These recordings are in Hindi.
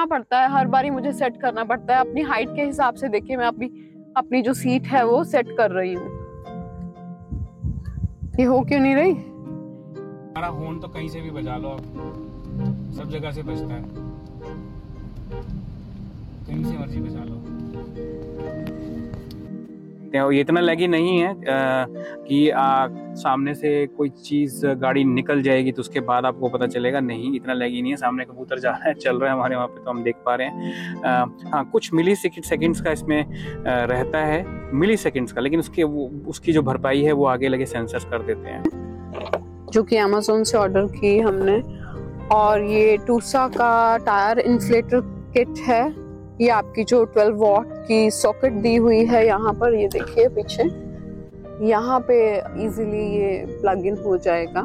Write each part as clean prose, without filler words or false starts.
करना पड़ता है, हर बारी मुझे सेट करना पड़ता है अपनी हाइट के हिसाब से। देखिए मैं अपनी जो सीट है वो सेट कर रही हूँ। ये हो क्यों नहीं रही? हमारा हॉर्न तो कहीं से भी बजा लो, आप सब जगह से बजता है, कहीं से मर्जी बजा लो। ये इतना लगी नहीं है कि सामने से कोई चीज गाड़ी निकल जाएगी तो उसके बाद आपको पता चलेगा, नहीं इतना लगी नहीं है। सामने कबूतर जा रहा है, चल रहा है हमारे वहाँ पे, तो हम देख पा रहे हैं। हाँ, कुछ मिली सेकंड्स का इसमें रहता है, मिली सेकंड्स का, लेकिन उसकी जो भरपाई है वो आगे लगे सेंसर्स कर देते हैं। जो कि अमेज़न से ऑर्डर की हमने। और ये टूसा का टायर इन्फ्लेटर किट है। ये आपकी जो 12 वॉट की सॉकेट दी हुई है यहाँ पर, ये देखिए पीछे यहाँ पे इजीली ये प्लग इन हो जाएगा।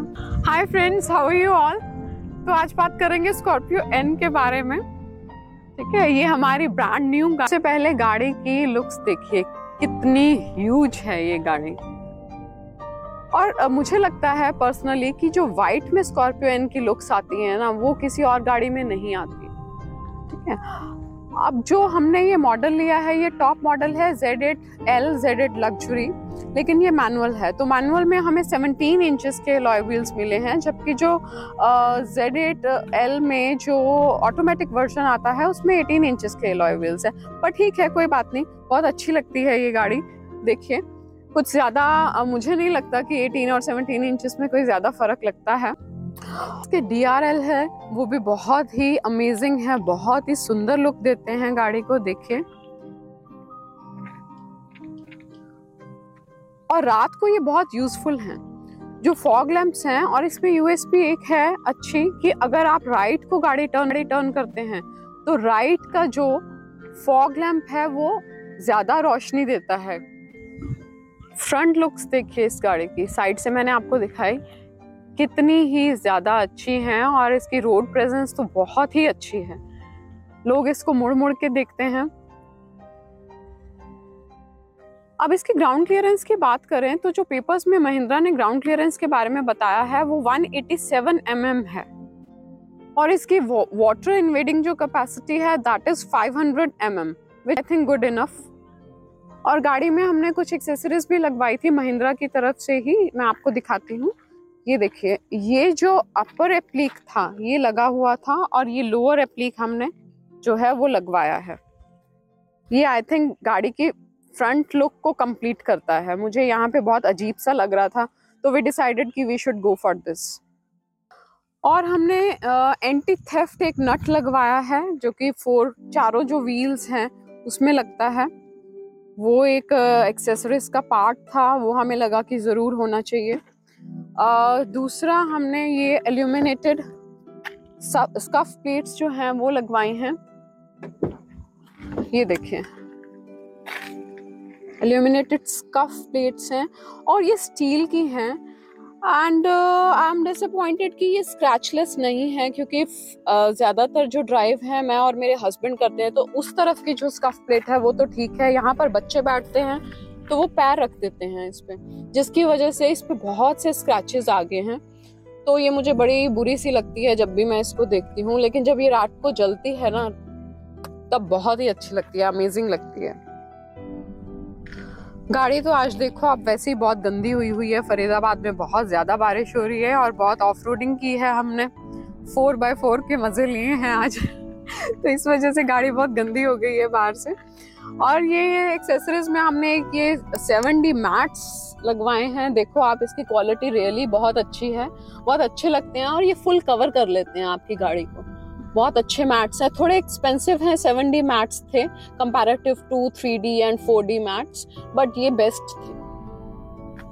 Hi friends, how are you all? तो आज बात करेंगे स्कॉर्पियो एन के बारे में, ठीक है। ये हमारी ब्रांड न्यू गाड़ी। सबसे पहले गाड़ी की लुक्स देखिए, कितनी ह्यूज है ये गाड़ी। और मुझे लगता है पर्सनली कि जो व्हाइट में स्कॉर्पियो एन की लुक्स आती है ना, वो किसी और गाड़ी में नहीं आती, ठीक है। अब जो हमने ये मॉडल लिया है, ये टॉप मॉडल है Z8L Z8 लग्जरी, लेकिन ये मैनुअल है। तो मैनुअल में हमें 17 इंचेस के अलॉय व्हील्स मिले हैं, जबकि जो Z8L में जो ऑटोमेटिक वर्जन आता है उसमें 18 इंचेस के अलॉय व्हील्स है। पर ठीक है, कोई बात नहीं, बहुत अच्छी लगती है ये गाड़ी। देखिए कुछ ज्यादा मुझे नहीं लगता कि 18 और 17 इंचेस में कोई ज्यादा फर्क लगता है। इसके DRL है वो भी बहुत ही अमेजिंग है, बहुत ही सुंदर लुक देते हैं गाड़ी को, देखिए। और रात को ये बहुत यूजफुल हैं। जो फॉग लैंप्स हैं, और इसमें यूएसपी एक है अच्छी कि अगर आप राइट को गाड़ी टर्न करते हैं तो राइट का जो फॉग लैंप है वो ज्यादा रोशनी देता है। फ्रंट लुक्स देखिए इस गाड़ी की, साइड से मैंने आपको दिखाई, कितनी ही ज्यादा अच्छी हैं। और इसकी रोड प्रेजेंस तो बहुत ही अच्छी है, लोग इसको मुड़ मुड़ के देखते हैं। अब इसकी ग्राउंड क्लियरेंस की बात करें तो जो पेपर्स में महिंद्रा ने ग्राउंड क्लियरेंस के बारे में बताया है वो 187 mm है। और इसकी वाटर इन्वेडिंग जो कैपेसिटी है that is 500 mm, which I think good enough. और गाड़ी में हमने कुछ एक्सेसरीज भी लगवाई थी महिंद्रा की तरफ से ही, मैं आपको दिखाती हूँ। ये देखिए, ये जो अपर एप्लीक था ये लगा हुआ था, और ये लोअर एप्लीक हमने जो है वो लगवाया है। ये आई थिंक गाड़ी की फ्रंट लुक को कंप्लीट करता है। मुझे यहाँ पे बहुत अजीब सा लग रहा था, तो वी डिसाइडेड कि we should go for this. और हमने एंटी थेफ्ट एक नट लगवाया है, जो कि चारों जो व्हील्स हैं उसमें लगता है। वो एक एक्सेसरीज का पार्ट था, वो हमें लगा कि जरूर होना चाहिए। दूसरा हमने ये एल्यूमिनेटेड स्कफ प्लेट्स जो हैं वो लगवाई हैं। ये देखिए, एल्यूमिनेटेड स्कफ प्लेट्स हैं और ये स्टील की हैं। एंड आई एम डिसअपॉइंटेड कि ये स्क्रैचलेस नहीं है, क्योंकि ज़्यादातर जो ड्राइव है मैं और मेरे हस्बैंड करते हैं, तो उस तरफ की जो स्कफ प्लेट है वो तो ठीक है। यहाँ पर बच्चे बैठते हैं तो वो पैर रख देते हैं इस पे, जिसकी वजह से इस पे बहुत से स्क्रैचेस आ गए हैं। तो ये मुझे बड़ी बुरी सी लगती है जब भी मैं इसको देखती हूँ, लेकिन जब ये रात को जलती है ना तब बहुत ही अच्छी लगती है, अमेजिंग लगती है। गाड़ी तो आज देखो आप वैसे ही बहुत गंदी हुई है। फरीदाबाद में बहुत ज्यादा बारिश हो रही है और बहुत ऑफ रोडिंग की है हमने, 4x4 के मजे लिए हैं आज तो इस वजह से गाड़ी बहुत गंदी हो गई है बाहर से। और ये एक्सेसरीज में हमने ये 7D मैट्स लगवाए हैं। देखो आप, इसकी क्वालिटी रियली बहुत अच्छी है, बहुत अच्छे लगते हैं और ये फुल कवर कर लेते हैं आपकी गाड़ी को। बहुत अच्छे मैट्स हैं, थोड़े एक्सपेंसिव हैं, 7D मैट्स थे comparative to 3D and 4D mats, but ये बेस्ट थे।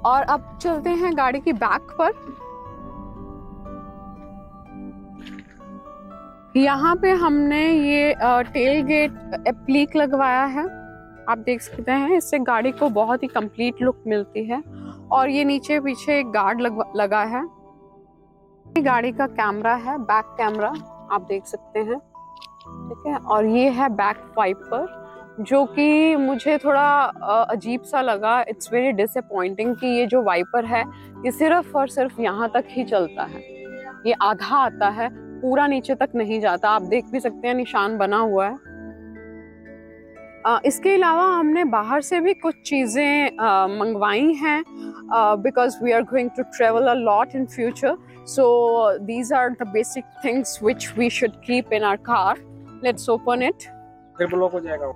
और अब चलते हैं गाड़ी की बैक पर। यहाँ पे हमने ये टेल गेट एप्लीक लगवाया है, आप देख सकते हैं। इससे गाड़ी को बहुत ही कंप्लीट लुक मिलती है। और ये नीचे पीछे एक गार्ड लगा है। गाड़ी का कैमरा है, बैक कैमरा आप देख सकते हैं, ठीक है। और ये है बैक वाइपर, जो कि मुझे थोड़ा अजीब सा लगा। इट्स वेरी डिसअपॉइंटिंग कि ये जो वाइपर है ये सिर्फ और सिर्फ यहाँ तक ही चलता है, ये आधा आता है, पूरा नीचे तक नहीं जाता, आप देख भी सकते हैं निशान बना हुआ है। इसके अलावा हमने बाहर से भी कुछ चीज़ें मंगवाई हैं because we are going to travel a lot in future, so these are the basic things which we should keep in our car. Let's open it. फिर ब्लॉक हो जाएगा।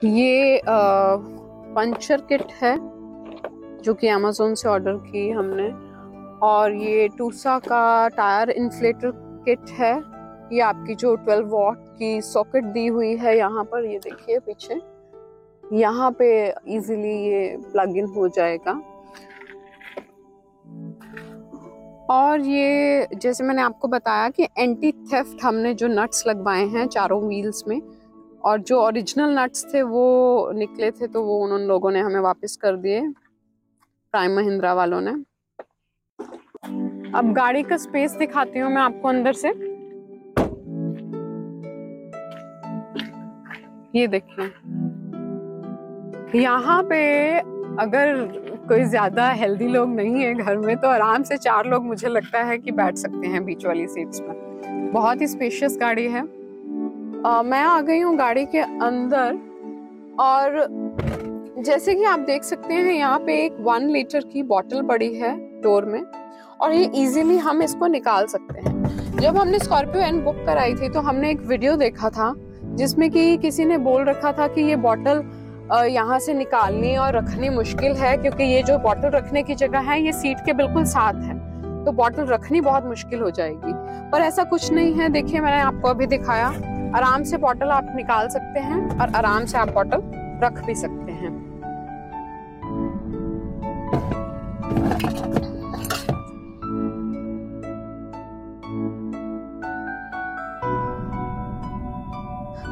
ये पंचर किट है जो कि अमेज़न से ऑर्डर की हमने, और ये टूसा का टायर इन्फ्लेटर किट है। ये आपकी जो 12 वॉट की सॉकेट दी हुई है यहाँ पर, ये देखिए पीछे यहाँ पे इजीली ये प्लग इन हो जाएगा। और ये जैसे मैंने आपको बताया कि एंटी थेफ्ट हमने जो नट्स लगवाए हैं चारों व्हील्स में, और जो ओरिजिनल नट्स थे वो निकले थे तो वो उन लोगों ने हमें वापस कर दिए, प्राइम महिंद्रा वालों ने। अब गाड़ी का स्पेस दिखाती हूँ मैं आपको अंदर से। ये देखिए, यहाँ पे अगर कोई ज्यादा हेल्दी लोग नहीं है घर में तो आराम से 4 लोग मुझे लगता है कि बैठ सकते हैं बीच वाली सीट्स में। बहुत ही स्पेशियस गाड़ी है। मैं आ गई हूँ गाड़ी के अंदर, और जैसे कि आप देख सकते हैं यहाँ पे एक 1 लीटर की बोतल पड़ी है डोर में, और ये इजीली हम इसको निकाल सकते हैं। जब हमने स्कॉर्पियो एन बुक कराई थी तो हमने एक वीडियो देखा था जिसमें कि किसी ने बोल रखा था कि ये बोतल यहाँ से निकालनी और रखनी मुश्किल है, क्योंकि ये जो बोतल रखने की जगह है ये सीट के बिल्कुल साथ है, तो बोतल रखनी बहुत मुश्किल हो जाएगी। पर ऐसा कुछ नहीं है, देखिए मैंने आपको अभी दिखाया, आराम से बोतल आप निकाल सकते हैं और आराम से आप बोतल रख भी सकते हैं।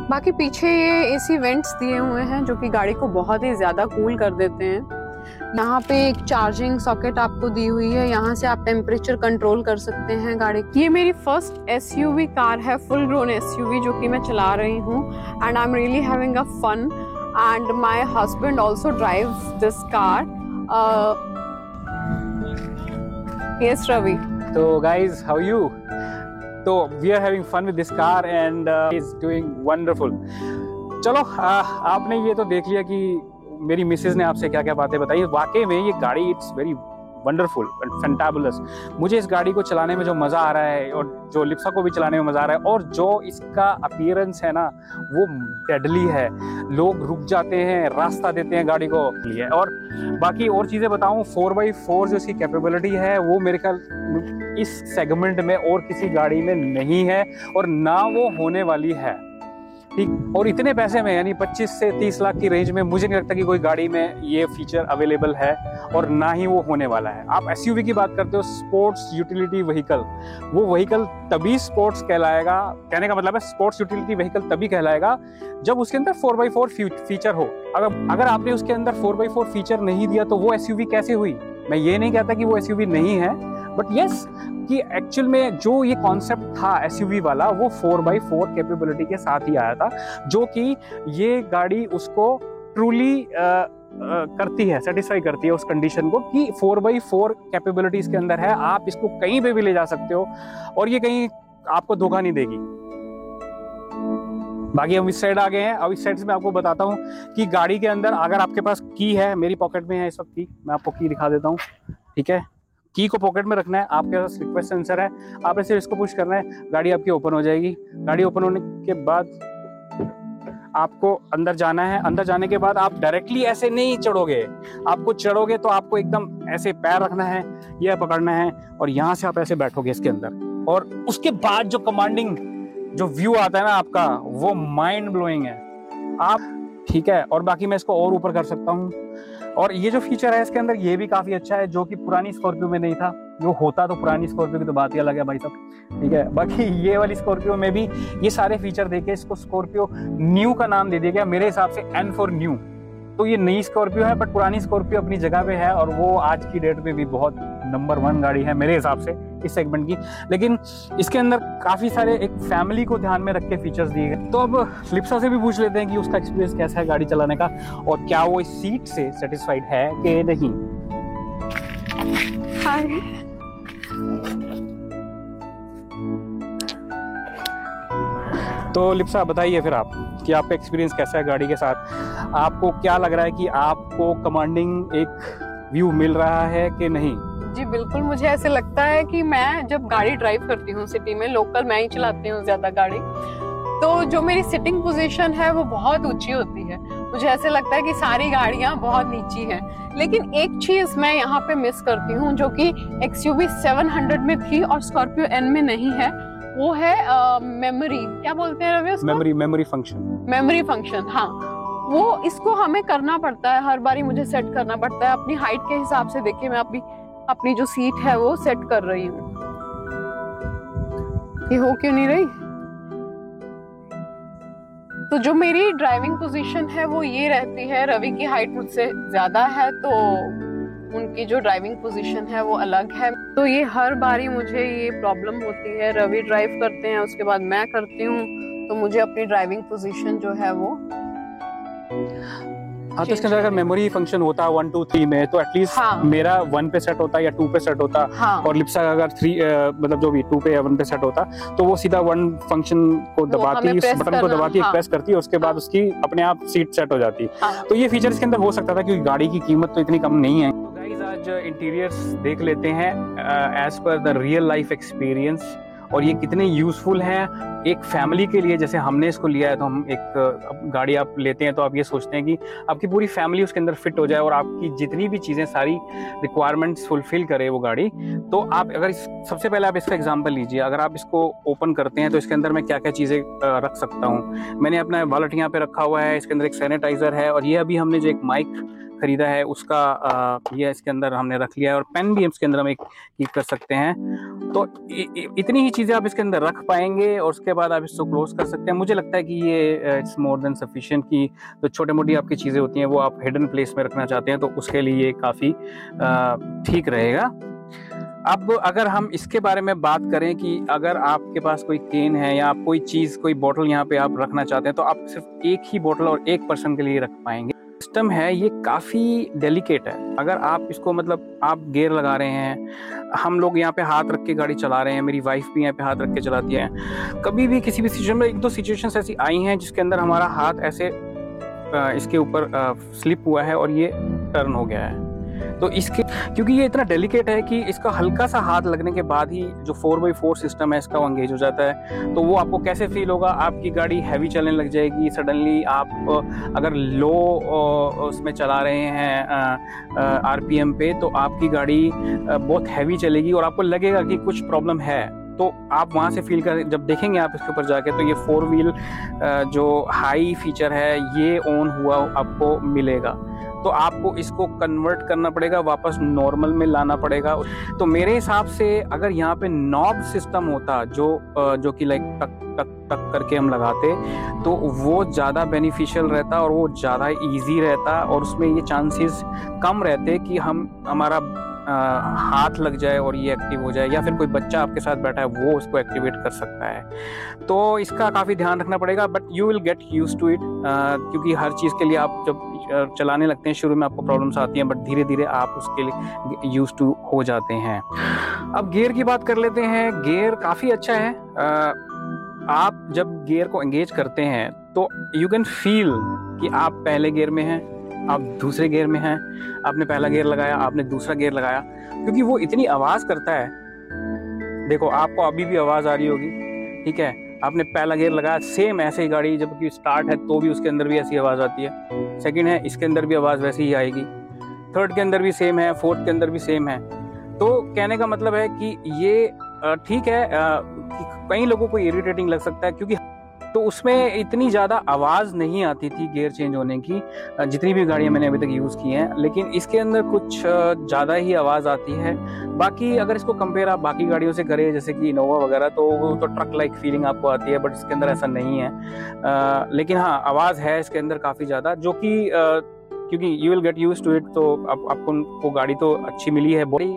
बाकी पीछे ये एसी वेंट्स दिए हुए हैं जो कि गाड़ी को बहुत ही ज्यादा कूल कर देते हैं। यहाँ पे एक चार्जिंग सॉकेट आपको दी हुई है, यहाँ से आप टेम्परेचर कंट्रोल कर सकते हैं गाड़ी की। ये मेरी फर्स्ट एसयूवी कार है, फुल ग्रोन एसयूवी जो कि मैं चला रही हूँ, and I am really having a fun, and my husband also drives this car. Yes Ravi. तो गाइज हाउ यू? तो we are having fun with this car and is doing wonderful. चलो आपने ये तो देख लिया कि मेरी मिसेज ने आपसे क्या क्या बातें बताई। वाकई में ये गाड़ी it's very wonderful and fantabulous. मुझे इस गाड़ी को चलाने में जो मज़ा आ रहा है, और जो लिप्सा को भी चलाने में मज़ा आ रहा है, और जो इसका अपीयरेंस है ना वो डेडली है। लोग रुक जाते हैं, रास्ता देते हैं गाड़ी को लिए। और बाकी और चीज़ें बताऊं, 4x4 जो इसकी कैपेबिलिटी है वो मेरे ख्याल इस सेगमेंट में और किसी गाड़ी में नहीं है, और ना वो होने वाली है। ठीक, और इतने पैसे में यानी 25 से 30 लाख की रेंज में मुझे नहीं लगता कि कोई गाड़ी में ये फीचर अवेलेबल है, और ना ही वो होने वाला है। आप एसयूवी की बात करते हो, स्पोर्ट्स यूटिलिटी व्हीकल, वो व्हीकल तभी स्पोर्ट्स कहलाएगा, कहने का मतलब है स्पोर्ट्स यूटिलिटी व्हीकल तभी कहलाएगा जब उसके अंदर 4x4 फीचर हो। अगर आपने उसके अंदर 4x4 फीचर नहीं दिया तो वो एसयूवी कैसे हुई? मैं ये नहीं कहता कि वो एसयूवी नहीं है, बट यस कि एक्चुअल में जो ये कॉन्सेप्ट था एसयूवी वाला वो 4x4 कैपेबिलिटी के साथ ही आया था, जो कि ये गाड़ी उसको ट्रूली करती है, सेटिस्फाई करती है उस कंडीशन को कि 4x4 कैपेबिलिटी इसके अंदर है। आप इसको कहीं पे भी ले जा सकते हो और ये कहीं आपको धोखा नहीं देगी। बाकी हम इस साइड आ गए हैं। अब इस साइड से मैं आपको बताता हूँ कि गाड़ी के अंदर अगर आपके पास की है, मेरी पॉकेट में है इस वक्त की, मैं आपको की दिखा देता हूँ। ठीक है, की को पॉकेट में रखना है, आपके पास रिक्वेस्ट सेंसर है, आपने सिर्फ इसको पुश करना है, गाड़ी आपकी ओपन हो जाएगी। गाड़ी ओपन होने के बाद आपको अंदर जाना है। अंदर जाने के बाद आप डायरेक्टली ऐसे नहीं चढ़ोगे, आपको चढ़ोगे तो आपको एकदम ऐसे पैर रखना है, यह पकड़ना है, और यहाँ से आप ऐसे बैठोगे इसके अंदर। और उसके बाद जो कमांडिंग जो व्यू आता है ना आपका, वो माइंड ब्लोइंग है आप। ठीक है, और बाकी मैं इसको और ऊपर कर सकता हूँ। और ये जो फीचर है इसके अंदर ये भी काफी अच्छा है, जो कि पुरानी स्कॉर्पियो में नहीं था। जो होता तो पुरानी स्कॉर्पियो की तो बात ही अलग है भाई साहब। ठीक है, बाकी ये वाली स्कॉर्पियो में भी ये सारे फीचर देके इसको स्कॉर्पियो न्यू का नाम दे दिया गया। मेरे हिसाब से N for न्यू, तो ये नई स्कॉर्पियो है, बट पुरानी स्कॉर्पियो अपनी जगह पे है और वो आज की डेट में भी बहुत नंबर 1 गाड़ी है मेरे हिसाब से इस सेगमेंट की। लेकिन इसके अंदर काफी सारे एक फैमिली को ध्यान में रख के फीचर्स दिए गए। तो अब लिप्सा से भी पूछ लेते हैं कि उसका एक्सपीरियंस कैसा है गाड़ी चलाने का और क्या वो इस सीट से सेटिस्फाइड है कि नहीं। हाय। तो लिप्सा बताइए फिर आप कि आपका एक्सपीरियंस कैसा है गाड़ी के साथ। आपको क्या लग रहा है कि आपको कमांडिंग एक व्यू मिल रहा है कि नहीं? जी बिल्कुल, मुझे ऐसे लगता है कि मैं जब गाड़ी ड्राइव करती हूँ सिटी में, लोकल मैं ही चलाती हूँ ज्यादा गाड़ी, तो जो मेरी सिटिंग पोजीशन है वो बहुत ऊंची होती है। मुझे ऐसे लगता है कि सारी गाड़ियां बहुत नीची हैं। लेकिन एक चीज मैं यहाँ पे मिस करती हूँ जो कि XUV 700 में थी और स्कॉर्पियो N में नहीं है, वो है मेमोरी, क्या बोलते हैं रवि उसको? Memory function. मेमोरी फंक्शन, हाँ। वो इसको हमें करना पड़ता है, हर बारी मुझे सेट करना पड़ता है अपनी हाइट के हिसाब से। देखिए मैं अपनी जो सीट है वो सेट कर रही हूँ, ये हो क्यों नहीं रही? तो जो मेरी ड्राइविंग पोजीशन है वो ये रहती है। रवि की हाइट मुझसे ज्यादा है तो उनकी जो ड्राइविंग पोजीशन है वो अलग है। तो ये हर बारी मुझे ये प्रॉब्लम होती है। रवि ड्राइव करते हैं, उसके बाद मैं करती हूँ, तो मुझे अपनी ड्राइविंग पोजीशन जो है वो हाँ, तो इसके अंदर अगर मेमोरी फंक्शन होता 1 2 3 में तो एटलीस्ट मेरा 1 पे सेट होता या 2 पे सेट होता। और लिप्सा का अगर 3 मतलब जो भी 2 पे या 1 पे सेट होता तो वो सीधा 1 फंक्शन को दबाती, उस बटन को दबाती, प्रेस करती है, उसके बाद उसकी अपने आप सीट सेट हो जाती। तो ये फीचर इसके अंदर हो सकता था क्योंकि गाड़ी की कीमत तो इतनी कम नहीं है। तो गाइस आज इंटीरियर्स देख लेते हैं as per the real life experience और ये कितने यूजफुल हैं एक फैमिली के लिए। जैसे हमने इसको लिया है तो हम एक गाड़ी आप लेते हैं तो आप ये सोचते हैं कि आपकी पूरी फैमिली उसके अंदर फिट हो जाए और आपकी जितनी भी चीज़ें सारी रिक्वायरमेंट्स फुलफिल करे वो गाड़ी। तो आप अगर सबसे पहले आप इसका एग्जांपल लीजिए, अगर आप इसको ओपन करते हैं तो इसके अंदर मैं क्या क्या चीज़ें रख सकता हूँ। मैंने अपना वॉलेट यहाँ पे रखा हुआ है, इसके अंदर एक सैनिटाइजर है और ये अभी हमने जो एक माइक खरीदा है उसका ये इसके अंदर हमने रख लिया है और पेन भी इसके अंदर हम एक कीप कर सकते हैं। तो इतनी ही चीज़ें आप इसके अंदर रख पाएंगे और उसके बाद आप इसको क्लोज कर सकते हैं। मुझे लगता है कि ये इट्स मोर देन सफिशिएंट कि जो छोटे मोटी आपकी चीज़ें होती हैं वो आप हिडन प्लेस में रखना चाहते हैं तो उसके लिए ये काफ़ी ठीक रहेगा। अब अगर हम इसके बारे में बात करें कि अगर आपके पास कोई केन है या कोई चीज़ कोई बोतल यहाँ पे आप रखना चाहते हैं तो आप सिर्फ एक ही बोतल और एक पर्सन के लिए रख पाएंगे। सिस्टम है ये काफ़ी डेलिकेट है। अगर आप इसको मतलब आप गियर लगा रहे हैं, हम लोग यहाँ पे हाथ रख के गाड़ी चला रहे हैं, मेरी वाइफ भी यहाँ पे हाथ रख के चलाती है। कभी भी किसी भी सिचुएशन में 1-2 सिचुएशंस ऐसी आई हैं जिसके अंदर हमारा हाथ ऐसे इसके ऊपर स्लिप हुआ है और ये टर्न हो गया है। तो इसके क्योंकि ये इतना डेलिकेट है कि इसका हल्का सा हाथ लगने के बाद ही जो 4x4 सिस्टम है इसका वो एंगेज हो जाता है। तो वो आपको कैसे फील होगा, आपकी गाड़ी हैवी चलने लग जाएगी सडनली। आप अगर लो उसमें चला रहे हैं RPM पे तो आपकी गाड़ी बहुत हैवी चलेगी और आपको लगेगा कि कुछ प्रॉब्लम है। तो आप वहाँ से फील कर जब देखेंगे आप इसके ऊपर जाके तो ये 4 व्हील जो हाई फीचर है ये ऑन हुआ आपको मिलेगा। तो आपको इसको कन्वर्ट करना पड़ेगा, वापस नॉर्मल में लाना पड़ेगा। तो मेरे हिसाब से अगर यहाँ पे नॉब सिस्टम होता जो कि लाइक टक टक टक करके हम लगाते तो वो ज़्यादा बेनिफिशियल रहता और वो ज़्यादा इजी रहता और उसमें ये चांसेस कम रहते कि हमारा हाथ लग जाए और ये एक्टिव हो जाए या फिर कोई बच्चा आपके साथ बैठा है वो उसको एक्टिवेट कर सकता है। तो इसका काफ़ी ध्यान रखना पड़ेगा, but you will get used to it क्योंकि हर चीज़ के लिए आप जब चलाने लगते हैं शुरू में आपको प्रॉब्लम्स आती हैं, बट धीरे धीरे आप उसके लिए यूज्ड टू हो जाते हैं। अब गियर की बात कर लेते हैं। गियर काफ़ी अच्छा है। आप जब गियर को एंगेज करते हैं तो यू कैन फील कि आप पहले गियर में हैं, आप दूसरे गियर में हैं, आपने पहला गियर लगाया, आपने दूसरा गियर लगाया, क्योंकि वो इतनी आवाज़ करता है। देखो आपको अभी भी आवाज़ आ रही होगी, ठीक है, आपने पहला गियर लगाया, सेम ऐसे ही गाड़ी जबकि स्टार्ट है तो भी उसके अंदर भी ऐसी आवाज़ आती है। सेकंड है, इसके अंदर भी आवाज़ वैसी ही आएगी। थर्ड के अंदर भी सेम है, फोर्थ के अंदर भी सेम है। तो कहने का मतलब है कि ये ठीक है, कई लोगों को इरिटेटिंग लग सकता है क्योंकि तो उसमें इतनी ज़्यादा आवाज़ नहीं आती थी गियर चेंज होने की जितनी भी गाड़ियाँ मैंने अभी तक यूज़ की हैं, लेकिन इसके अंदर कुछ ज़्यादा ही आवाज़ आती है। बाकी अगर इसको कंपेयर आप बाकी गाड़ियों से करें जैसे कि इनोवा वगैरह तो ट्रक लाइक फीलिंग आपको आती है, बट इसके अंदर ऐसा नहीं है। लेकिन हाँ, आवाज़ है इसके अंदर काफ़ी ज़्यादा, जो कि क्योंकि you will get use to it. तो आपको गाड़ी तो अच्छी मिली है बड़ी।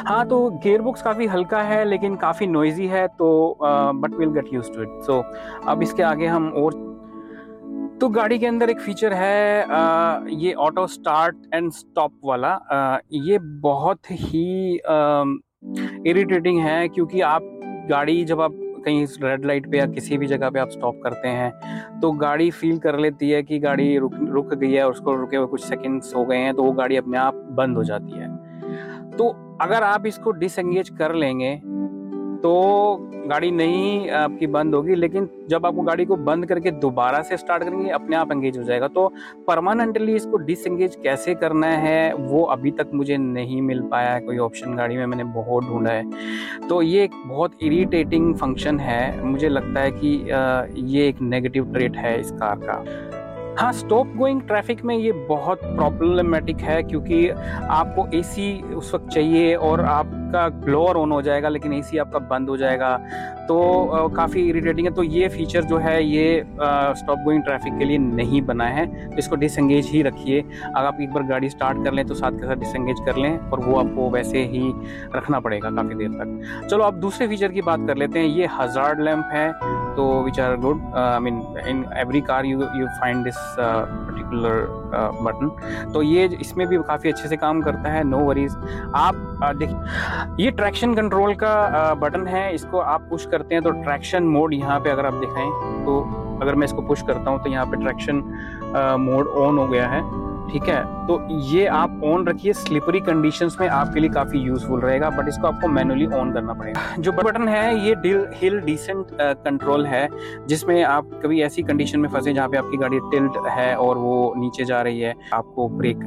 हाँ, तो गियर बॉक्स काफ़ी हल्का है लेकिन काफ़ी नॉइजी है, तो but will get use to it. So अब इसके आगे हम और, तो गाड़ी के अंदर एक फीचर है ये ऑटो स्टार्ट एंड स्टॉप वाला। ये बहुत ही इरिटेटिंग है, क्योंकि आप गाड़ी जब आप कहीं रेड लाइट पे या किसी भी जगह पे आप स्टॉप करते हैं तो गाड़ी फील कर लेती है कि गाड़ी रुक गई है, और उसको रुके हुए कुछ सेकंड्स हो गए हैं, तो वो गाड़ी अपने आप बंद हो जाती है। तो अगर आप इसको डिसएंगेज कर लेंगे तो गाड़ी नहीं आपकी बंद होगी, लेकिन जब आप गाड़ी को बंद करके दोबारा से स्टार्ट करेंगे अपने आप एंगेज हो जाएगा। तो परमानेंटली इसको डिसएंगेज कैसे करना है वो अभी तक मुझे नहीं मिल पाया है कोई ऑप्शन, गाड़ी में मैंने बहुत ढूंढा है। तो ये एक बहुत इरिटेटिंग फंक्शन है, मुझे लगता है कि ये एक नेगेटिव ट्रेट है इस कार का। हाँ, स्टॉप गोइंग ट्रैफिक में ये बहुत प्रॉब्लमेटिक है, क्योंकि आपको एसी उस वक्त चाहिए और आपका ब्लोअर ऑन हो जाएगा लेकिन एसी आपका बंद हो जाएगा, तो काफ़ी इरिटेटिंग है। तो ये फीचर जो है ये स्टॉप गोइंग ट्रैफिक के लिए नहीं बना है, तो इसको डिसएंगेज ही रखिए। अगर आप एक बार गाड़ी स्टार्ट कर लें तो साथ के साथ डिसएंगेज कर लें, और वो आपको वैसे ही रखना पड़ेगा काफ़ी देर तक। चलो अब दूसरे फीचर की बात कर लेते हैं। ये हजार्ड लैंप है, तो which are good. I mean in every car you find this particular button, तो ये इसमें भी काफ़ी अच्छे से काम करता है, नो वरीज। आप देखिए, ये ट्रैक्शन कंट्रोल का बटन है, इसको आप पुश करते हैं तो ट्रैक्शन मोड यहाँ पे अगर आप दिखाएं, तो अगर मैं इसको पुश करता हूँ तो यहाँ पे ट्रैक्शन मोड ऑन हो गया है, ठीक है। तो ये आप ऑन रखिए, स्लिपरी कंडीशंस में आपके लिए काफ़ी यूजफुल रहेगा, बट इसको आपको मैनुअली ऑन करना पड़ेगा। जो बटन है ये हिल डिसेंट कंट्रोल है, जिसमें आप कभी ऐसी कंडीशन में फंसे जहाँ पे आपकी गाड़ी टिल्ट है और वो नीचे जा रही है, आपको ब्रेक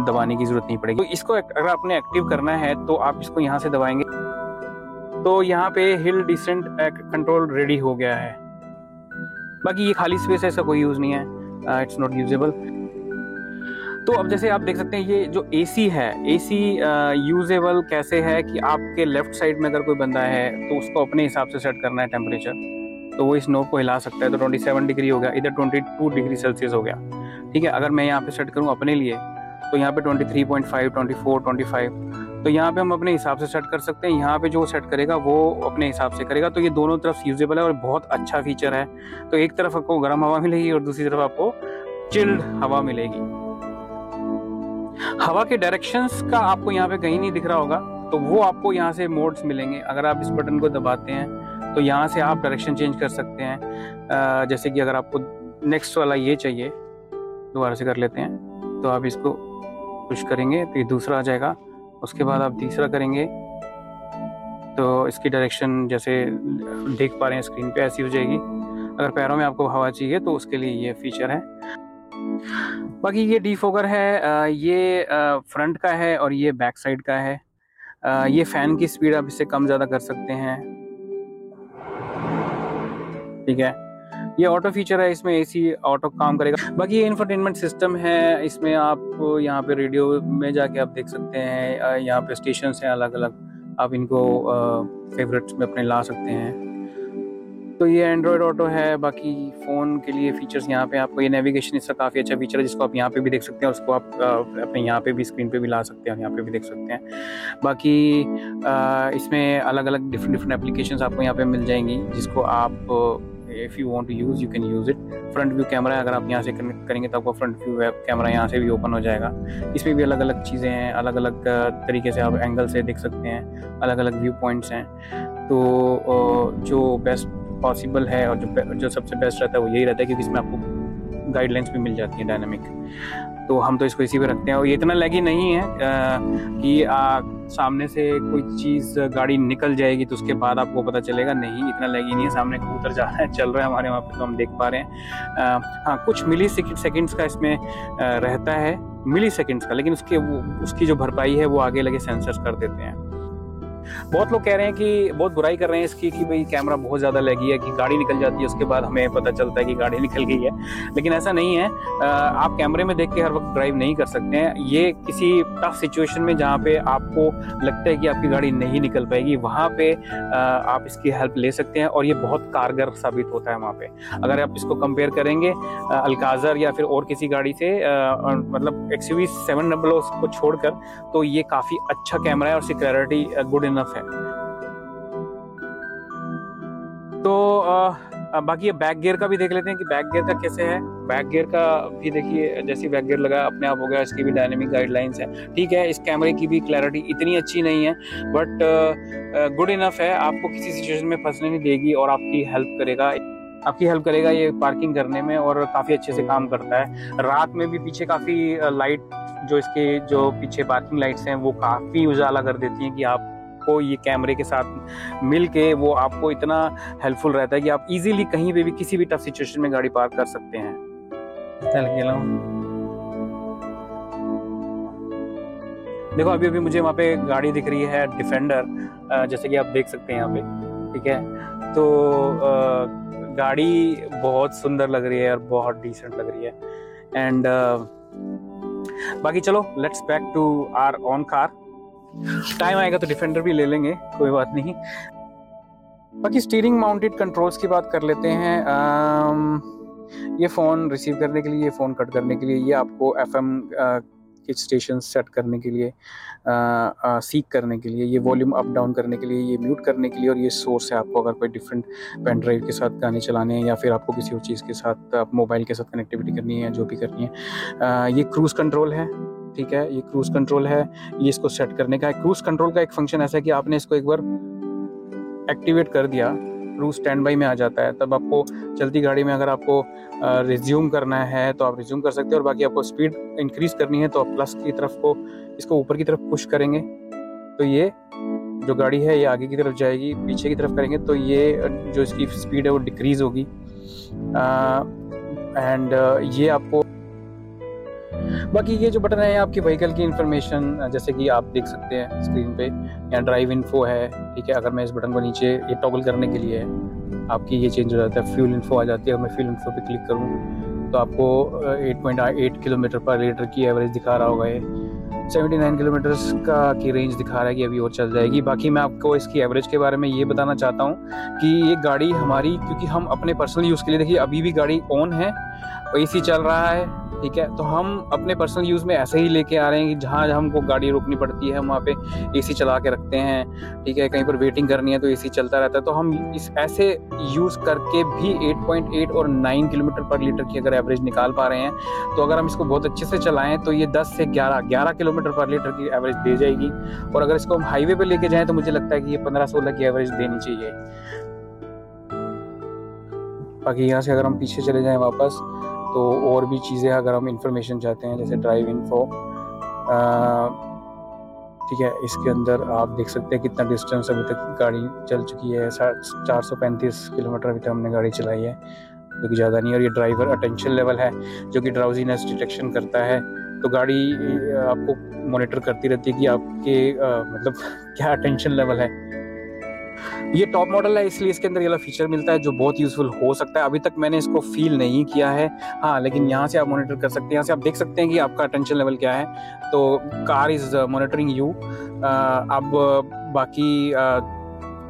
दबाने की जरूरत नहीं पड़ेगी। तो इसको अगर आपने एक्टिव करना है तो आप इसको यहाँ से दबाएंगे, तो यहाँ पे हिल डिसेंट कंट्रोल रेडी हो गया है। बाकी ये खाली स्पेस है, ऐसा कोई यूज नहीं है, इट्स नॉट यूजेबल। तो अब जैसे आप देख सकते हैं ये जो एसी है, एसी यूजेबल कैसे है कि आपके लेफ्ट साइड में अगर कोई बंदा है तो उसको अपने हिसाब से सेट करना है टेम्परेचर, तो वो इस नोब को हिला सकता है। तो 27 डिग्री हो गया, इधर 22 डिग्री सेल्सियस हो गया, ठीक है। अगर मैं यहाँ पे सेट करूँ अपने लिए तो यहाँ पे 23.5, 24, 25, तो यहाँ पे हम अपने हिसाब से सेट कर सकते हैं। यहाँ पे जो सेट करेगा वो अपने हिसाब से करेगा, तो ये दोनों तरफ यूजेबल है और बहुत अच्छा फीचर है। तो एक तरफ आपको गर्म हवा मिलेगी और दूसरी तरफ आपको चिल्ड हवा मिलेगी। हवा के डायरेक्शंस का आपको यहाँ पे कहीं नहीं दिख रहा होगा, तो वो आपको यहाँ से मोड्स मिलेंगे। अगर आप इस बटन को दबाते हैं तो यहाँ से आप डायरेक्शन चेंज कर सकते हैं। जैसे कि अगर आपको नेक्स्ट वाला ये चाहिए, दोबारा से कर लेते हैं, तो आप इसको पुश करेंगे तो ये दूसरा आ जाएगा, उसके बाद आप तीसरा करेंगे तो इसकी डायरेक्शन जैसे देख पा रहे हैं स्क्रीन पे ऐसी हो जाएगी। अगर पैरों में आपको हवा चाहिए तो उसके लिए ये फीचर है। बाकी ये डीफोगर है, ये फ्रंट का है और ये बैक साइड का है। ये फैन की स्पीड आप इससे कम ज़्यादा कर सकते हैं, ठीक है। ये ऑटो फीचर है, इसमें एसी ऑटो काम करेगा। बाकी ये इंफोटेनमेंट सिस्टम है, इसमें आप यहाँ पे रेडियो में जाके आप देख सकते हैं, यहाँ पे स्टेशंस हैं अलग अलग, आप इनको फेवरेट्स में अपने ला सकते हैं। तो ये एंड्रॉयड ऑटो है। बाकी फ़ोन के लिए फीचर्स यहाँ पे आपको, ये नेविगेशन इसका काफ़ी अच्छा फीचर है, जिसको आप यहाँ पे भी देख सकते हैं, उसको आप अपने यहाँ पे भी स्क्रीन पे भी ला सकते हैं, यहाँ पे भी देख सकते हैं। बाकी इसमें अलग अलग डिफरेंट एप्लीकेशंस आपको यहाँ पे मिल जाएंगी, जिसको आप if you want to use you can use it. Front view camera है, अगर आप यहाँ से कनेक्ट करेंगे तो आपको फ्रंट व्यू कैमरा यहाँ से भी ओपन हो जाएगा। इसमें भी अलग अलग चीज़ें हैं, अलग अलग तरीके से आप एंगल से देख सकते हैं, अलग अलग व्यू पॉइंट्स हैं। तो जो बेस्ट पॉसिबल है और जो सबसे बेस्ट रहता है वो यही रहता है, क्योंकि इसमें आपको गाइडलाइंस भी मिल जाती हैं डायनामिक। तो हम तो इसको इसी पे रखते हैं, और ये इतना लैगी नहीं है कि सामने से कोई चीज़ गाड़ी निकल जाएगी तो उसके बाद आपको पता चलेगा, नहीं इतना लैगी नहीं है। सामने कबूतर जा रहा है, चल रहा है हमारे वहाँ पे, तो हम देख पा रहे हैं। हाँ, कुछ मिली सेकेंड्स का इसमें रहता है, मिली सेकेंड्स का, लेकिन उसकी जो भरपाई है वो आगे लगे सेंसर्स कर देते हैं। बहुत लोग कह रहे हैं कि बहुत बुराई कर रहे हैं इसकी कि भाई कैमरा बहुत ज़्यादा लैगी है, कि गाड़ी निकल जाती है उसके बाद हमें पता चलता है कि गाड़ी निकल गई है, लेकिन ऐसा नहीं है। आप कैमरे में देख के हर वक्त ड्राइव नहीं कर सकते हैं। ये किसी टफ सिचुएशन में जहाँ पे आपको लगता है कि आपकी गाड़ी नहीं निकल पाएगी, वहाँ पे आप इसकी हेल्प ले सकते हैं और ये बहुत कारगर साबित होता है वहाँ पे। अगर आप इसको कंपेयर करेंगे अल्काज़र या फिर और किसी गाड़ी से, मतलब XUV 700 को छोड़कर, तो ये काफ़ी अच्छा कैमरा है और इसकी क्लैरिटी गुड इनफ है। तो बाकी ये बैक गियर का भी देख लेते हैं कि बैक गियर का कैसे है। बैक गियर का भी देखिए, जैसे बैक गियर लगा अपने आप हो गया, इसकी भी डायनेमिक गाइडलाइंस है। ठीक है, इस कैमरे की भी क्लैरिटी इतनी अच्छी नहीं है, बट गुड इनफ है, आपको किसी सिचुएशन में फंसने नहीं देगी और आपकी हेल्प करेगा ये पार्किंग करने में, और काफ़ी अच्छे से काम करता है। रात में भी पीछे काफ़ी लाइट, जो पीछे पार्किंग लाइट्स हैं वो काफ़ी उजाला कर देती हैं कि आपको ये कैमरे के साथ मिल के वो आपको इतना हेल्पफुल रहता है कि आप इजीली कहीं पे भी किसी भी टफ सिचुएशन में गाड़ी पार्क कर सकते हैं। देखो अभी मुझे वहाँ पे गाड़ी दिख रही है डिफेंडर, जैसे कि आप देख सकते हैं यहाँ पे। ठीक है, तो गाड़ी बहुत सुंदर लग रही है और बहुत डिसेंट लग रही है। एंड बाकी चलो let's back to our own car. Time आएगा तो डिफेंडर भी ले लेंगे, कोई बात नहीं। बाकी स्टीयरिंग माउंटेड कंट्रोल्स की बात कर लेते हैं। ये फ़ोन रिसीव करने के लिए, ये फ़ोन कट करने के लिए, ये आपको FM के स्टेशन सेट करने के लिए, सीक करने के लिए, ये वॉल्यूम अप डाउन करने के लिए, ये म्यूट करने के लिए, और ये सोर्स है आपको अगर कोई डिफरेंट पेन ड्राइव के साथ गाने चलाने हैं या फिर आपको किसी और चीज़ के साथ मोबाइल के साथ कनेक्टिविटी करनी है, जो भी करनी है। ये क्रूज़ कंट्रोल है। ठीक है, ये क्रूज़ कंट्रोल है, ये इसको सेट करने का है। क्रूज़ कंट्रोल का एक फंक्शन ऐसा है कि आपने इसको एक बार एक्टिवेट कर दिया, क्रूज़ स्टैंड बाई में आ जाता है। तब आपको चलती गाड़ी में अगर आपको रिज्यूम करना है तो आप रिज्यूम कर सकते हो, और बाकी आपको स्पीड इंक्रीज करनी है तो आप प्लस की तरफ को, इसको ऊपर की तरफ पुश करेंगे तो ये जो गाड़ी है ये आगे की तरफ जाएगी, पीछे की तरफ करेंगे तो ये जो इसकी स्पीड है वो डिक्रीज होगी। एंड ये आपको, बाकी ये जो बटन है आपकी व्हीकल की इंफॉर्मेशन, जैसे कि आप देख सकते हैं स्क्रीन पे, यहाँ ड्राइव इन्फो है। ठीक है, अगर मैं इस बटन को नीचे ये टॉगल करने के लिए है, आपकी ये चेंज हो जाता है, फ्यूल इन्फो आ जाती है। अगर मैं फ्यूल इन्फो पे क्लिक करूँ तो आपको 8.8 किलोमीटर पर लीटर की एवरेज दिखा रहा होगा। ये 79 किलोमीटर्स की रेंज दिखा रहा है कि अभी और चल जाएगी। बाकी मैं आपको इसकी एवरेज के बारे में ये बताना चाहता हूँ कि ये गाड़ी हमारी, क्योंकि हम अपने पर्सनल यूज़ के लिए, देखिए अभी भी गाड़ी ऑन है, AC चल रहा है। ठीक है, तो हम अपने पर्सनल यूज़ में ऐसे ही लेके आ रहे हैं कि जहाँ हमको गाड़ी रोकनी पड़ती है हम वहाँ पे AC चला के रखते हैं। ठीक है, कहीं पर वेटिंग करनी है तो AC चलता रहता है। तो हम इस ऐसे यूज़ करके भी 8.8 और 9 किलोमीटर पर लीटर की अगर एवरेज निकाल पा रहे हैं, तो अगर हम इसको बहुत अच्छे से चलाएं तो ये 10 से 11 किलोमीटर पर लीटर की एवरेज दे जाएगी। और अगर इसको हम हाईवे पे लेके जाएँ तो मुझे लगता है कि ये 15-16 की एवरेज देनी चाहिए। बाकी यहाँ से अगर हम पीछे चले जाएँ वापस, तो और भी चीज़ें अगर हम इंफॉर्मेशन चाहते हैं, जैसे ड्राइव इन्फो, ठीक है, इसके अंदर आप देख सकते हैं कितना डिस्टेंस अभी तक गाड़ी चल चुकी है। 435 किलोमीटर अभी तक हमने गाड़ी चलाई है, जो कि ज़्यादा नहीं है। और ये ड्राइवर अटेंशन लेवल है, जो कि ड्राउजीनेस डिटेक्शन करता है। तो गाड़ी आपको मॉनिटर करती रहती है कि आपके मतलब क्या अटेंशन लेवल है। ये टॉप मॉडल है, इसलिए इसके अंदर ये वाला फीचर मिलता है जो बहुत यूजफुल हो सकता है। अभी तक मैंने इसको फील नहीं किया है, हाँ, लेकिन यहाँ से आप मॉनिटर कर सकते हैं। यहाँ से आप देख सकते हैं कि आपका अटेंशन लेवल क्या है। तो कार इज मॉनिटरिंग यू। अब बाकी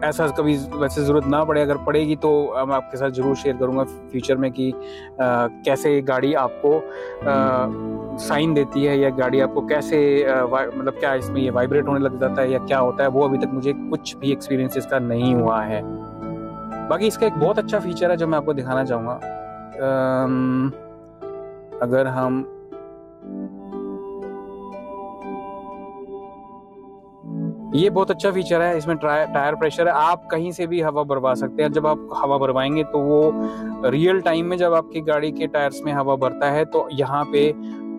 ऐसा कभी वैसे ज़रूरत ना पड़े, अगर पड़ेगी तो मैं आपके साथ ज़रूर शेयर करूँगा फ्यूचर में कि कैसे गाड़ी आपको साइन देती है, या गाड़ी आपको कैसे मतलब क्या इसमें ये वाइब्रेट होने लग जाता है या क्या होता है। वो अभी तक मुझे कुछ भी एक्सपीरियंस इसका नहीं हुआ है। बाकी इसका एक बहुत अच्छा फीचर है जो मैं आपको दिखाना चाहूँगा। अगर हम ये बहुत अच्छा फीचर है, इसमें टायर प्रेशर है, आप कहीं से भी हवा भरवा सकते हैं। जब आप हवा भरवाएंगे तो वो रियल टाइम में, जब आपकी गाड़ी के टायर्स में हवा भरता है तो यहाँ पे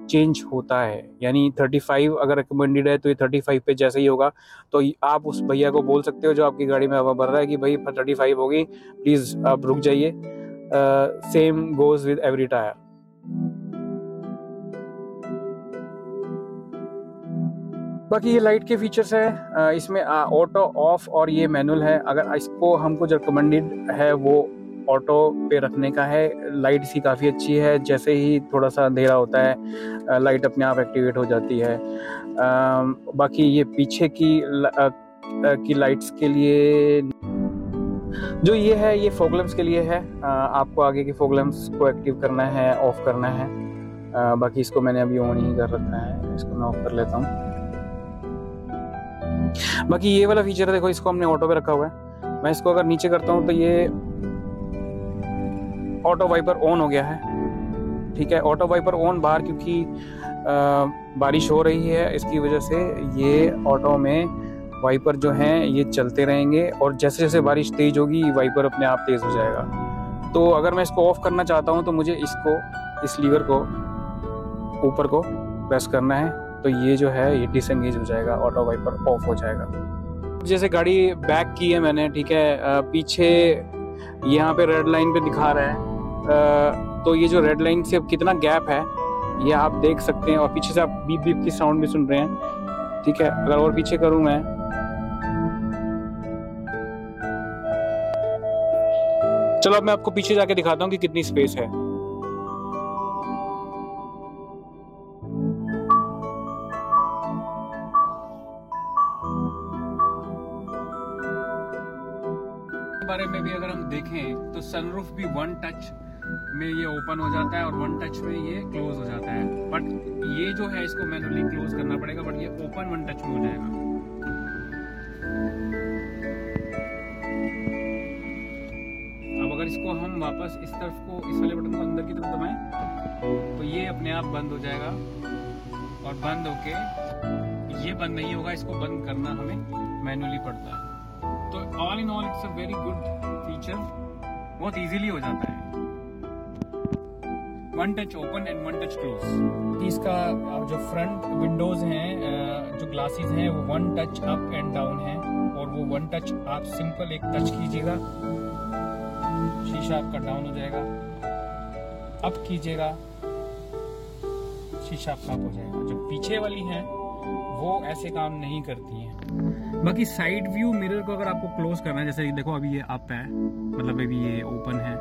चेंज होता है। यानी 35 अगर रिकमेंडेड है तो ये 35 पे जैसे ही होगा, तो आप उस भैया को बोल सकते हो जो आपकी गाड़ी में हवा भर रहा है कि भाई 35 होगी, प्लीज आप रुक जाइए। Same goes with every tyre. बाकी ये लाइट के फीचर्स है, इसमें ऑटो ऑफ और ये मैनुअल है। अगर इसको हमको जो रिकमेंडेड है वो ऑटो पे रखने का है। लाइट इसकी काफ़ी अच्छी है, जैसे ही थोड़ा सा अंधेरा होता है लाइट अपने आप एक्टिवेट हो जाती है। बाकी ये पीछे की लाइट्स के लिए जो ये है ये फॉग लैंप्स के लिए है। आपको आगे के फॉग लैंप्स को एक्टिव करना है, ऑफ करना है। बाकी इसको मैंने अभी ऑन ही कर रखा है, इसको मैं ऑफ कर लेता हूँ। बाकी ये वाला फीचर है, देखो इसको हमने ऑटो पे रखा हुआ है। मैं इसको अगर नीचे करता हूँ तो ये ऑटो वाइपर ऑन हो गया है। ठीक है, ऑटो वाइपर ऑन बाहर, क्योंकि बारिश हो रही है इसकी वजह से ये ऑटो में वाइपर जो हैं ये चलते रहेंगे, और जैसे जैसे बारिश तेज होगी वाइपर अपने आप तेज हो जाएगा। तो अगर मैं इसको ऑफ करना चाहता हूँ तो मुझे इस लीवर को ऊपर को प्रेस करना है, तो ये जो है ये डिसएंगेज हो जाएगा, ऑटो वाइपर ऑफ हो जाएगा। जैसे गाड़ी बैक की है मैंने, ठीक है, पीछे यहाँ पे रेड लाइन पे दिखा रहा है, तो ये जो रेड लाइन से अब कितना गैप है ये आप देख सकते हैं, और पीछे से आप बीप बीप की साउंड भी सुन रहे हैं। ठीक है, अगर और पीछे करूँ मैं, चलो अब मैं आपको पीछे जाके दिखाता हूँ कि कितनी स्पेस है। बारे में भी अगर हम देखें तो सनरूफ भी वन टच में ये ओपन हो जाता है और वन टच में ये क्लोज हो जाता है, बट ये जो है इसको मैनुअली क्लोज करना पड़ेगा, बट ये ओपन वन टच में हो जाएगा। अब अगर इसको हम वापस इस तरफ को, इस वाले बटन को अंदर की तरफ दबाएं तो ये अपने आप बंद हो जाएगा, और बंद होके ये बंद नहीं होगा, इसको बंद करना हमें मैनुअली पड़ता है। तो all in all it's a very good feature, बहुत इजीली हो जाता है। One touch open and one touch close. इसका जो फ्रंट विंडोज हैं, जो ग्लासेस हैं, वो one touch up and down है, और वो वन टच आप सिंपल एक टच कीजिएगा शीशा आपका डाउन हो जाएगा, अप कीजिएगा शीशा आपका अप हो जाएगा। जो पीछे वाली हैं वो ऐसे काम नहीं करती हैं। बाकी साइड व्यू मिरर को अगर आपको क्लोज करना है, जैसे देखो अभी ये अप है, मतलब अभी ये ओपन है,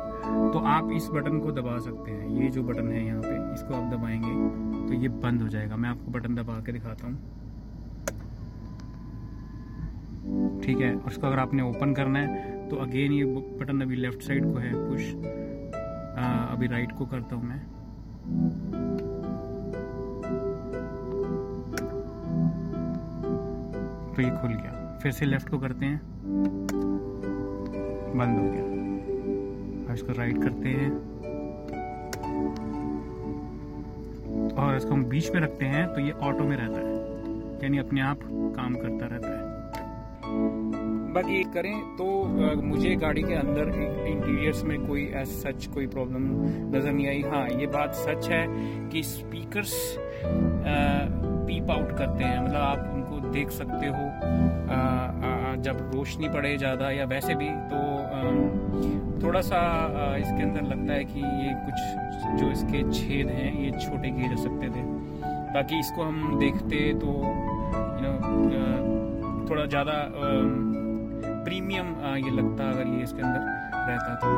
तो आप इस बटन को दबा सकते हैं। ये जो बटन है यहाँ पे, इसको आप दबाएंगे तो ये बंद हो जाएगा। मैं आपको बटन दबा के दिखाता हूँ। ठीक है, और इसको अगर आपने ओपन करना है तो अगेन ये बटन अभी लेफ्ट साइड को है पुश, अभी राइट को करता हूँ मैं, तो ये खुल गया। फिर से लेफ्ट को करते हैं, बंद हो गया। अब इसको राइट करते हैं और इसको हम बीच में रखते हैं तो ये ऑटो में रहता है, यानी अपने आप काम करता रहता है। बाकी करें तो मुझे गाड़ी के अंदर इंटीरियर्स में कोई सच कोई प्रॉब्लम नजर नहीं आई। हाँ, ये बात सच है कि स्पीकर्स पीप आउट करते हैं, मतलब आप उनको देख सकते हो जब रोशनी पड़े ज़्यादा या वैसे भी, तो थोड़ा सा इसके अंदर लगता है कि ये कुछ जो इसके छेद हैं ये छोटे किए जा सकते थे। बाकी इसको हम देखते तो थोड़ा ज़्यादा प्रीमियम ये लगता अगर ये इसके अंदर रहता तो।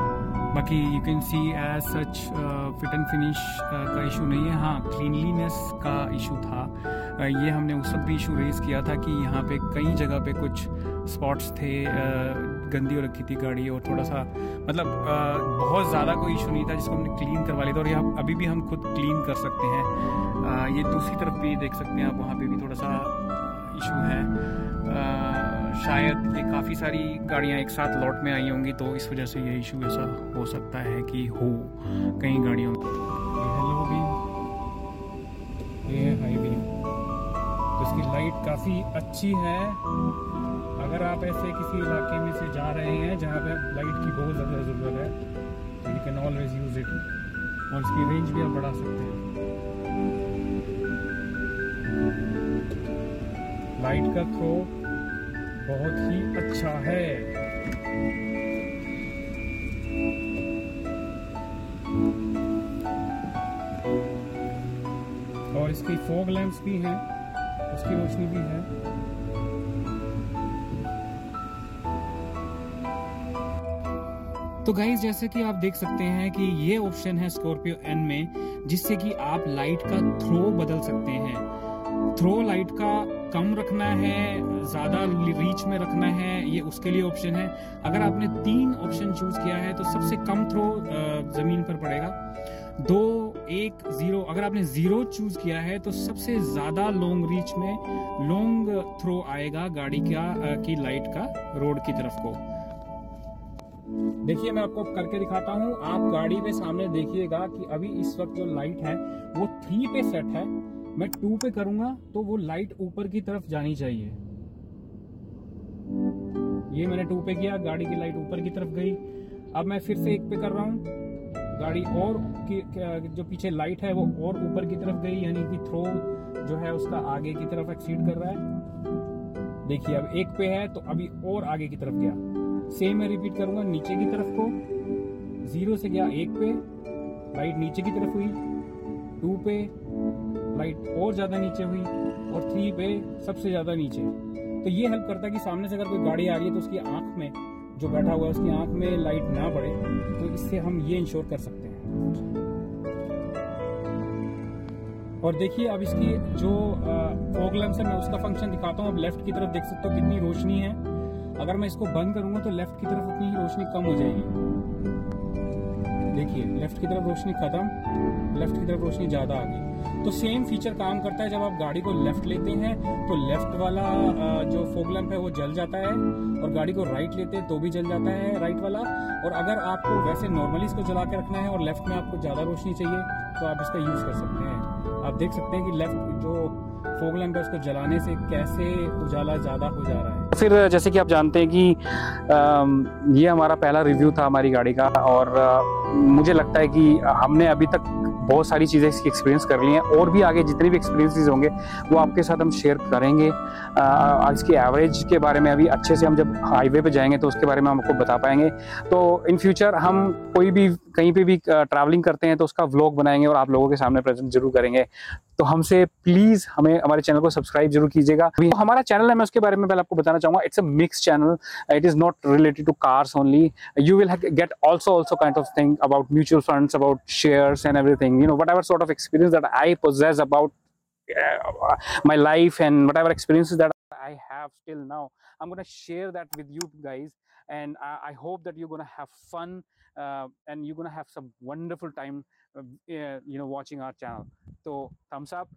बाकी you can see as such fit and finish का इशू नहीं है। हाँ, क्लीनलीनेस का इशू था। ये हमने उस वक्त भी इशू रेज किया था कि यहाँ पे कई जगह पे कुछ स्पॉट्स थे, गंदी हो रखी थी गाड़ी, और थोड़ा सा मतलब बहुत ज़्यादा कोई इशू नहीं था जिसको हमने क्लीन करवा लिया था, और यहाँ अभी भी हम खुद क्लीन कर सकते हैं। ये दूसरी तरफ भी देख सकते हैं आप, वहाँ पे भी थोड़ा सा इशू है। शायद ये काफ़ी सारी गाड़ियाँ एक साथ लॉट में आई होंगी, तो इस वजह से ये इशू ऐसा हो सकता है कि हो कई गाड़ियों में। हेलो भी, ये है हाई बीम, तो इसकी लाइट काफ़ी अच्छी है। अगर आप ऐसे किसी इलाके में से जा रहे हैं जहाँ पे लाइट की बहुत ज़्यादा ज़रूरत है, तो you can always use it, और इसकी रेंज भी आप बढ़ा सकते हैं। लाइट का थ्रो बहुत ही अच्छा है। और इसकी फॉग लैंप्स भी हैं, उसकी रोशनी भी है। तो गाइस जैसे कि आप देख सकते हैं कि ये ऑप्शन है स्कॉर्पियो एन में, जिससे कि आप लाइट का थ्रो बदल सकते हैं। थ्रो लाइट का कम रखना है, ज्यादा रीच में रखना है, ये उसके लिए ऑप्शन है। अगर आपने 3 ऑप्शन चूज किया है तो सबसे कम थ्रो जमीन पर पड़ेगा। 2, 1, 0 अगर आपने 0 चूज किया है तो सबसे ज्यादा लॉन्ग रीच में लॉन्ग थ्रो आएगा गाड़ी की लाइट का रोड की तरफ को। देखिए मैं आपको करके दिखाता हूँ। आप गाड़ी पे सामने देखिएगा कि अभी इस वक्त जो लाइट है वो 3 पे सेट है। मैं 2 पे करूंगा तो वो लाइट ऊपर की तरफ जानी चाहिए। ये मैंने 2 पे किया, गाड़ी की लाइट ऊपर की तरफ गई। अब मैं फिर से 1 पे कर रहा हूँ, गाड़ी और जो पीछे लाइट है वो और ऊपर की तरफ गई, यानी कि थ्रो जो है उसका आगे की तरफ एक्सीड कर रहा है। देखिए अब 1 पे है तो अभी और आगे की तरफ गया। सेम मैं रिपीट करूंगा, नीचे की तरफ को 0 से गया 1 पे, लाइट नीचे की तरफ हुई। 2 पे लाइट और ज्यादा नीचे हुई और 3 पे सबसे ज्यादा नीचे। तो ये हेल्प करता है कि सामने से अगर कोई गाड़ी आ रही है तो उसकी आंख में, जो बैठा हुआ है उसकी आंख में लाइट ना पड़े। तो इससे हम ये इंश्योर कर सकते हैं। और देखिए अब इसकी जो फॉग लैंप्स है मैं उसका फंक्शन दिखाता हूँ। अब लेफ्ट की तरफ देख सकते हो कितनी रोशनी है। अगर मैं इसको बंद करूंगा तो लेफ्ट की तरफ उतनी ही रोशनी कम हो जाएगी। देखिए लेफ्ट की तरफ रोशनी खत्म, लेफ्ट की तरफ रोशनी ज्यादा आ गई। तो सेम फीचर काम करता है। जब आप गाड़ी को लेफ्ट लेते हैं तो लेफ्ट वाला जो फॉग लैंप है वो जल जाता है, और गाड़ी को राइट लेते हैं तो भी जल जाता है राइट वाला। और अगर आपको वैसे नॉर्मली इसको जला के रखना है और लेफ्ट में आपको ज्यादा रोशनी चाहिए तो आप इसका यूज कर सकते हैं। आप देख सकते हैं कि लेफ्ट जो फॉग लैंप है उसको जलाने से कैसे उजाला ज्यादा हो जा रहा है। फिर जैसे कि आप जानते हैं कि ये हमारा पहला रिव्यू था हमारी गाड़ी का, और मुझे लगता है कि हमने अभी तक बहुत सारी चीज़ें इसकी एक्सपीरियंस कर ली हैं, और भी आगे जितने भी एक्सपीरियंसेस होंगे वो आपके साथ हम शेयर करेंगे। इसकी एवरेज के बारे में अभी अच्छे से हम जब हाईवे पे जाएंगे तो उसके बारे में हम आपको बता पाएंगे। तो इन फ्यूचर हम कोई भी कहीं पे भी ट्रैवलिंग करते हैं तो उसका व्लॉग बनाएंगे और आप लोगों के सामने प्रेजेंट जरूर करेंगे। तो हमसे प्लीज हमारे चैनल को सब्सक्राइब जरूर कीजिएगा। तो हमारा चैनल है, मैं उसके बारे में पहले आपको बताना चाहूंगा। It's a mix channel, it is not related to cars only. You will get also kind of thing about mutual funds, about shares and everything, whatever sort of experience that I possess about my life, and whatever experiences that I have till now, I'm going to share that with you guys. And I hope that you're going to have fun, and you're going to have some wonderful time watching our channel. So thumbs up.